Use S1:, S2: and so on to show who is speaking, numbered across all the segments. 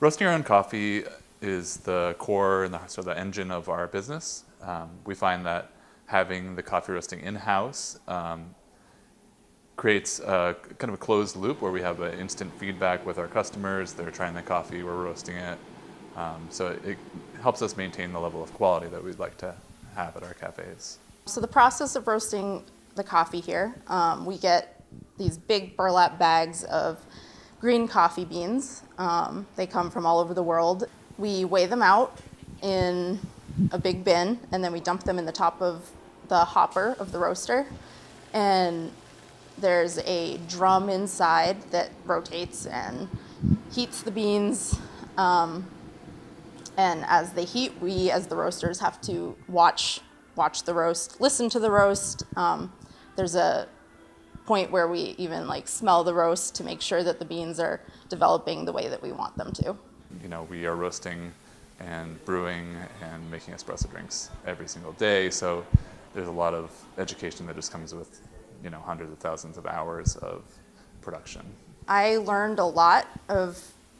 S1: Roasting our own coffee is the core and sort of the engine of our business. We find that having the coffee roasting in-house creates kind of a closed loop where we have an instant feedback with our customers. They're trying the coffee, we're roasting it. So it helps us maintain the level of quality that we'd like to have at our cafes.
S2: So the process of roasting the coffee here, we get these big burlap bags of green coffee beans. They come from all over the world. We weigh them out in a big bin, and then we dump them in the top of the hopper of the roaster. And there's a drum inside that rotates and heats the beans. And as they heat, we, as the roasters, have to watch the roast, listen to the roast. There's a point where we even smell the roast to make sure that the beans are developing the way that we want them to.
S1: You know, we are roasting and brewing and making espresso drinks every single day, so there's a lot of education that just comes with, you know, hundreds of thousands of hours of production.
S2: I learned a lot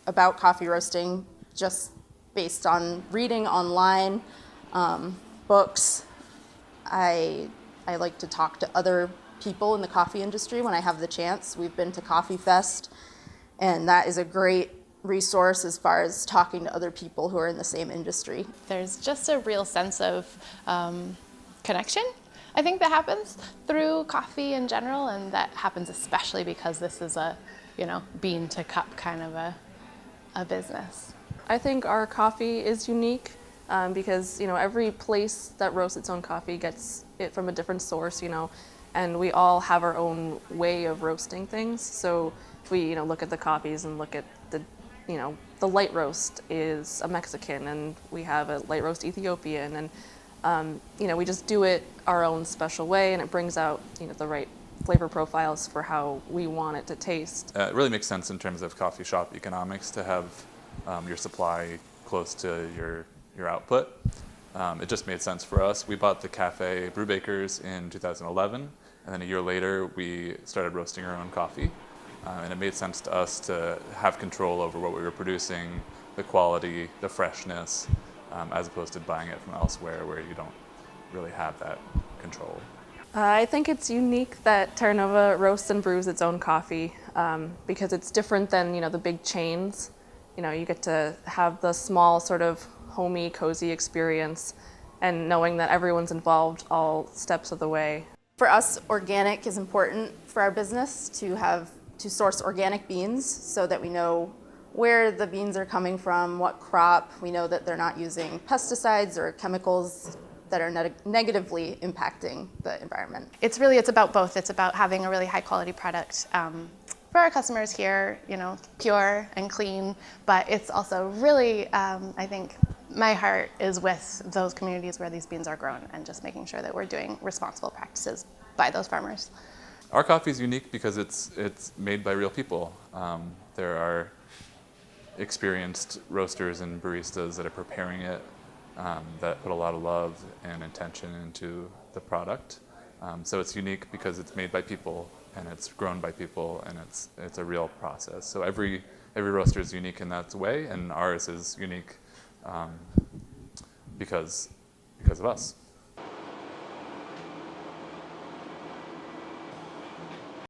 S2: about coffee roasting just based on reading online, books. I like to talk to other people in the coffee industry when I have the chance. We've been to Coffee Fest, and that is a great resource as far as talking to other people who are in the same industry.
S3: There's just a real sense of connection, I think, that happens through coffee in general, and that happens especially because this is a, bean to cup kind of a business.
S4: I think our coffee is unique because, every place that roasts its own coffee gets it from a different source, and we all have our own way of roasting things. So if we, look at the coffees and look at the light roast is a Mexican, and we have a light roast Ethiopian, and we just do it our own special way, and it brings out, the right flavor profiles for how we want it to taste.
S1: It really makes sense in terms of coffee shop economics to have your supply close to your output. It just made sense for us. We bought the cafe Brewbakers in 2011, and then a year later we started roasting our own coffee. And it made sense to us to have control over what we were producing, the quality, the freshness, as opposed to buying it from elsewhere where you don't really have that control.
S4: I think it's unique that Terra roasts and brews its own coffee because it's different than the big chains. You get to have the small sort of homey, cozy experience, and knowing that everyone's involved all steps of the way.
S2: For us, organic is important for our business, to source organic beans so that we know where the beans are coming from, what crop. We know that they're not using pesticides or chemicals that are negatively impacting the environment.
S3: It's about both. It's about having a really high quality product for our customers here, pure and clean, but it's also really, I think, my heart is with those communities where these beans are grown and just making sure that we're doing responsible practices by those farmers.
S1: Our coffee is unique because it's made by real people. There are experienced roasters and baristas that are preparing it, that put a lot of love and intention into the product. So it's unique because it's made by people and it's grown by people, and it's a real process. So every roaster is unique in that way, and ours is unique because of us.